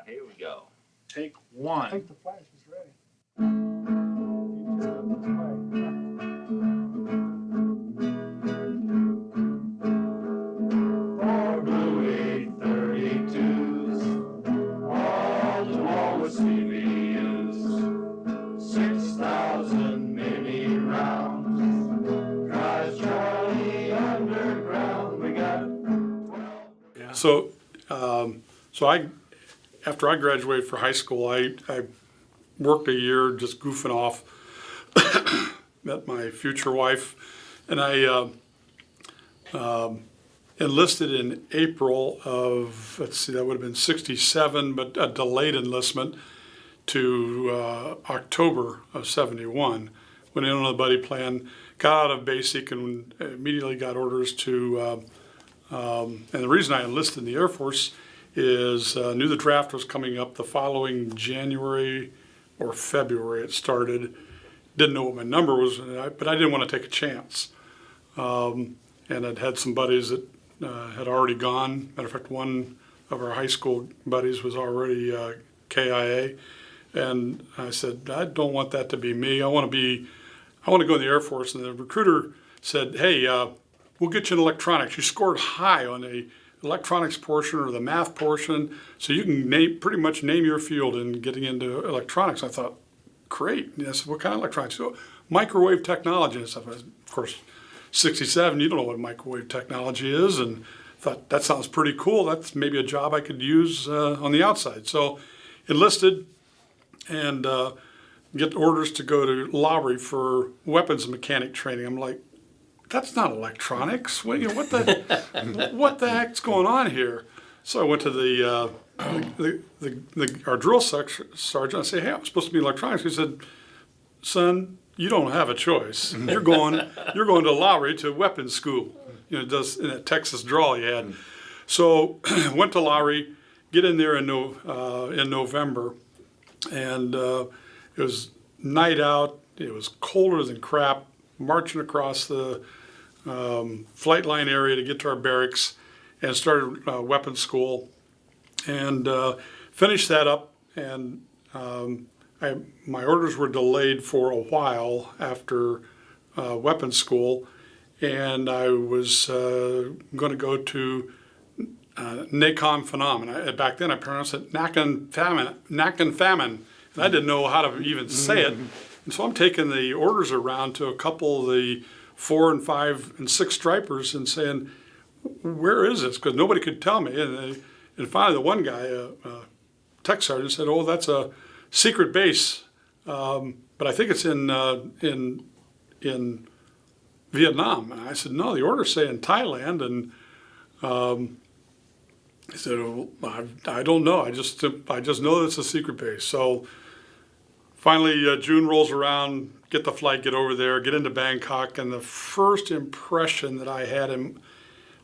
shot. Here we go. Take I one. think the flash is ready. Four Blue 832s, all to always be used. 6,000 mini rounds, drives Charlie underground. We got 12. So after I graduated from high school, I worked a year just goofing off. Met my future wife, and I enlisted in April of, let's see, that would have been 67, but a delayed enlistment to October of 71. Went in on the buddy plan, got out of basic, and immediately got orders to, and the reason I enlisted in the Air Force is knew the draft was coming up the following January or February it started. Didn't know what my number was, but I didn't want to take a chance. And I'd had some buddies that had already gone. Matter of fact, one of our high school buddies was already KIA. And I said, I don't want that to be me. I want to go in the Air Force. And the recruiter said, hey, we'll get you in electronics. You scored high on the electronics portion or the math portion, so you can pretty much name your field in getting into electronics. I thought, great. And I said, what kind of electronics? So, microwave technology and stuff. Of course, 67, you don't know what microwave technology is, and thought that sounds pretty cool. That's maybe a job I could use on the outside. So enlisted and get orders to go to Lowry for weapons mechanic training. I'm like, that's not electronics. What the heck's going on here? So I went to our drill sergeant. I said, hey, I'm supposed to be electronics. He said, son, you don't have a choice. You're going to Lowry to weapons school. Does in that Texas drawl you had. So went to Lowry, get in there in November, and it was night out. It was colder than crap. Marching across the flight line area to get to our barracks, and started weapons school, and finished that up. And my orders were delayed for a while after weapons school, and I was going to go to NACOM Phenom. Back then I pronounced it Nakan Famine, and I didn't know how to even say it. And so I'm taking the orders around to a couple of the 4 and 5 and 6 stripers and saying, where is this? Because nobody could tell me. And finally the one guy, tech sergeant, said, oh, that's a secret base, but I think it's in Vietnam. And I said, no, the orders say in Thailand. And he said, well, I don't know. I just know it's a secret base. So finally, June rolls around, get the flight, get over there, get into Bangkok, and the first impression that I had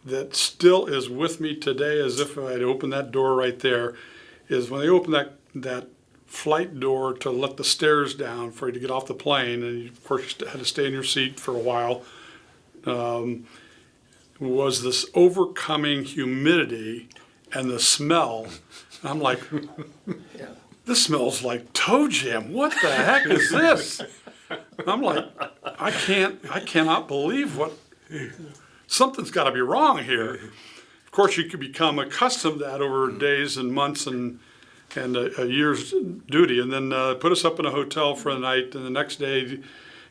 that still is with me today, as if I'd opened that door right there, is when they opened that flight door to let the stairs down for you to get off the plane, and you, of course, had to stay in your seat for a while, was this overcoming humidity and the smell. And I'm like, this smells like toe jam. What the heck is this? I'm like, I cannot believe something's got to be wrong here. Of course, you could become accustomed to that over days and months and a year's duty, and then put us up in a hotel for the night, and the next day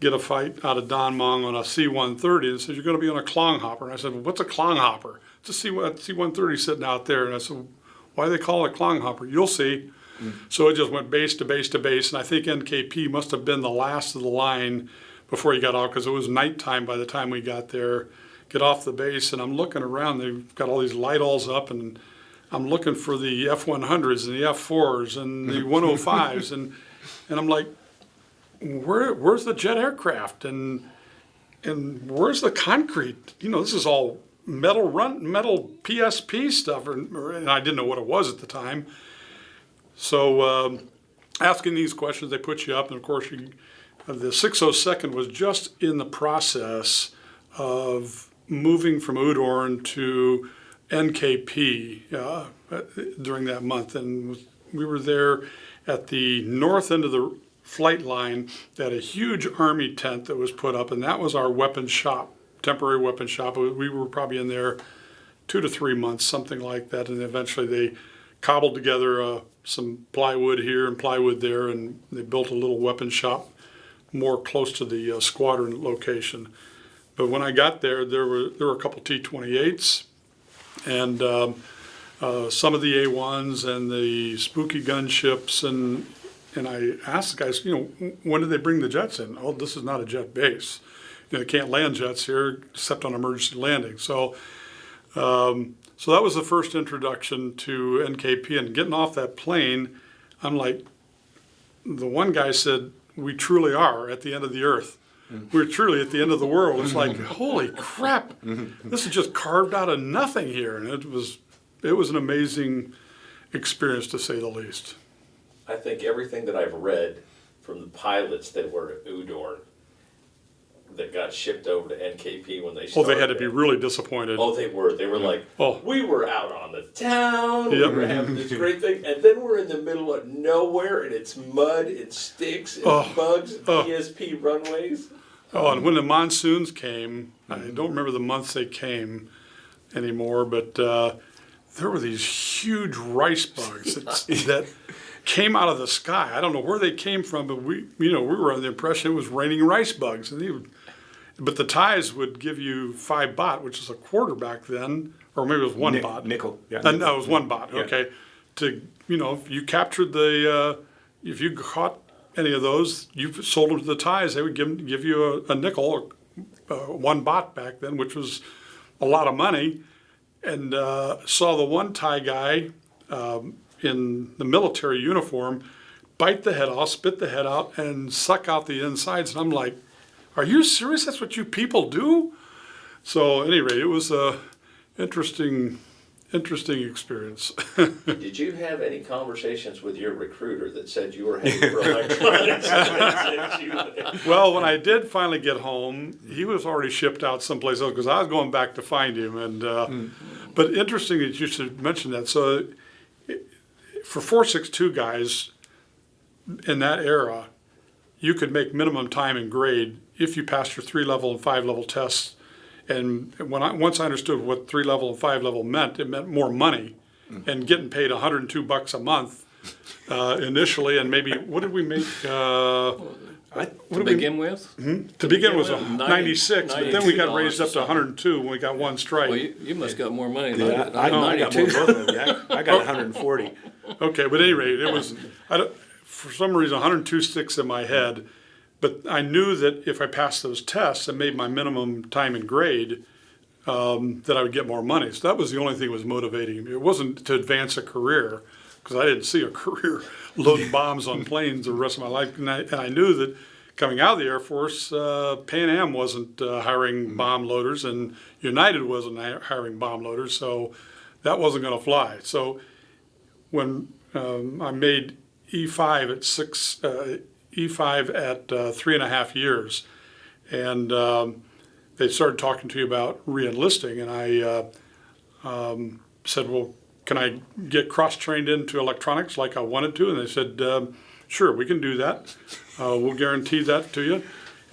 get a fight out of Don Mong on a C-130, and said, you're going to be on a clong hopper. And I said, well, what's a clong hopper? It's a C-130 sitting out there. And I said, why do they call it a clong hopper? You'll see. So it just went base to base to base, and I think NKP must have been the last of the line before he got off, because it was nighttime by the time we got there. Get off the base, and I'm looking around. They've got all these light alls up, and I'm looking for the F-100s and the F-4s and the 105s, and I'm like, where's the jet aircraft, and where's the concrete? This is all metal PSP stuff, and I didn't know what it was at the time. So asking these questions, they put you up, and of course the 602nd was just in the process of moving from Udorn to NKP during that month, and we were there at the north end of the flight line. They had a huge Army tent that was put up, and that was our weapons shop, temporary weapons shop. We were probably in there 2 to 3 months, something like that, and eventually they cobbled together some plywood here and plywood there, and they built a little weapons shop more close to the squadron location. But when I got there, there were a couple T-28s and some of the A-1s and the spooky gunships, and I asked the guys, when did they bring the jets in? Oh, this is not a jet base. They can't land jets here except on emergency landing. So that was the first introduction to NKP, and getting off that plane, I'm like, the one guy said, we truly are at the end of the earth. We're truly at the end of the world. It's like, holy crap, this is just carved out of nothing here. And it was an amazing experience, to say the least. I think everything that I've read from the pilots that were at Udorn that got shipped over to NKP when they started. Oh, they had to be really disappointed. Oh, they were. They were like, we were out on the town, Yep. we were having this great thing, and then we're in the middle of nowhere, and it's mud, and sticks, and bugs, and ESP runways. Oh, and when the monsoons came, I don't remember the months they came anymore, but there were these huge rice bugs that came out of the sky. I don't know where they came from, but we were under the impression it was raining rice bugs, but the ties would give you 5 baht, which is a quarter back then, or maybe it was 1 baht. Nickel. Yeah. No, it was 1 baht. Yeah. Okay, if you captured if you caught any of those, you sold them to the ties. They would give you a nickel, 1 baht back then, which was a lot of money. And saw the one Thai guy in the military uniform bite the head off, spit the head out, and suck out the insides. And I'm like, are you serious? That's what you people do? So at any rate, it was a interesting experience. Did you have any conversations with your recruiter that said you were heading for electronics? Well, when I did finally get home, he was already shipped out someplace else because I was going back to find him. And but interesting that you should mention that. So for 462 guys in that era, you could make minimum time and grade if you passed your 3-level and 5-level tests. And once I understood what 3-level and 5-level meant, it meant more money and getting paid $102 a month initially. And maybe, what did we make? To begin with? To begin with, 96, but then we got raised up to 102 when we got one strike. Well, you must got more money Yeah, than I got more 92. both of them. Yeah, I got 140. Okay, but at any rate, it was, for some reason, 102 sticks in my head. But I knew that if I passed those tests and made my minimum time and grade, that I would get more money. So that was the only thing that was motivating me. It wasn't to advance a career, because I didn't see a career loading bombs on planes the rest of my life. And I knew that coming out of the Air Force, Pan Am wasn't hiring bomb loaders, and United wasn't hiring bomb loaders, so that wasn't going to fly. So when I made E5 at 3.5 years, and they started talking to you about re-enlisting, and I said, well, can I get cross-trained into electronics like I wanted to? And they said, sure, we can do that. We'll guarantee that to you.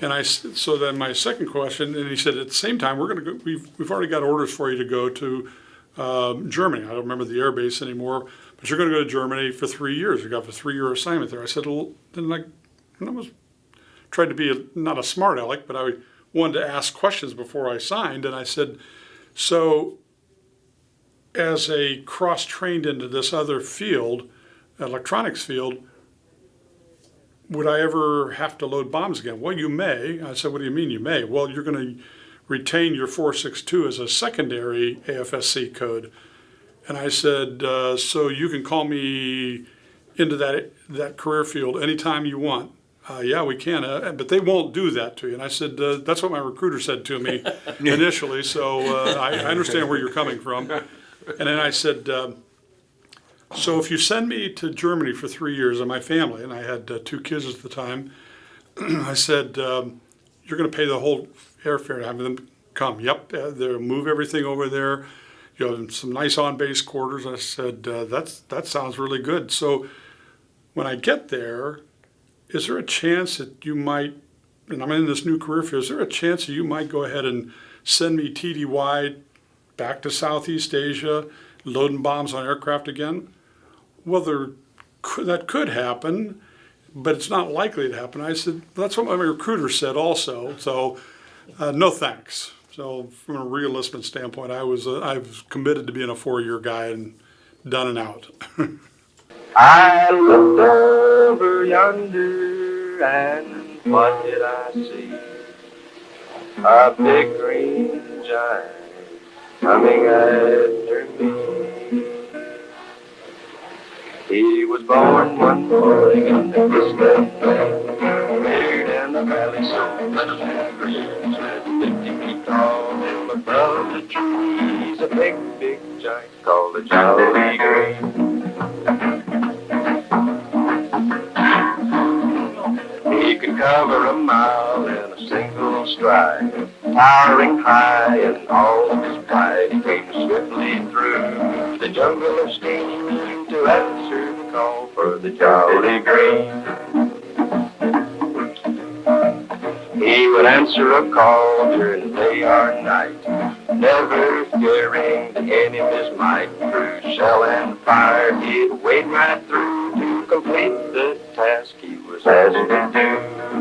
And so then my second question, and he said, at the same time, we're going to go, we've already got orders for you to go to Germany. I don't remember the air base anymore, but you're going to go to Germany for 3 years. You got a 3-year assignment there. I said, well, then I was tried to be not a smart aleck, but I wanted to ask questions before I signed. And I said, so as a cross-trained into this other field, electronics field, would I ever have to load bombs again? Well, you may. I said, what do you mean you may? Well, you're going to retain your 462 as a secondary AFSC code. And I said, so you can call me into that career field anytime you want. Yeah, we can, but they won't do that to you. And I said, that's what my recruiter said to me initially, so I understand where you're coming from. And then I said, so if you send me to Germany for 3 years and my family, and I had 2 kids at the time, I said, you're going to pay the whole airfare to have them come. Yep, they'll move everything over there. some nice on-base quarters. I said, that sounds really good. So when I get there, is there a chance that you might, and I'm in this new career field, is there a chance that you might go ahead and send me TDY back to Southeast Asia, loading bombs on aircraft again? Well, that could happen, but it's not likely to happen. I said, that's what my recruiter said also, so no thanks. So from a re-enlistment standpoint, I was committed to being a 4-year guy and done and out. I looked over yonder, and what did I see? A big green giant coming after me. He was born one morning in the distant plain, reared in the valley so little and green, stood 50 feet tall above the trees. A big, big giant called the Jolly Green. He could cover a mile in a single stride, towering high in all of his pride. He came swiftly through the jungle of steam to answer the call for the Jolly Green. He would answer a call during day or night, never fearing the enemy's might. Through shell and fire, he'd wade right through to complete the task he was asked to do.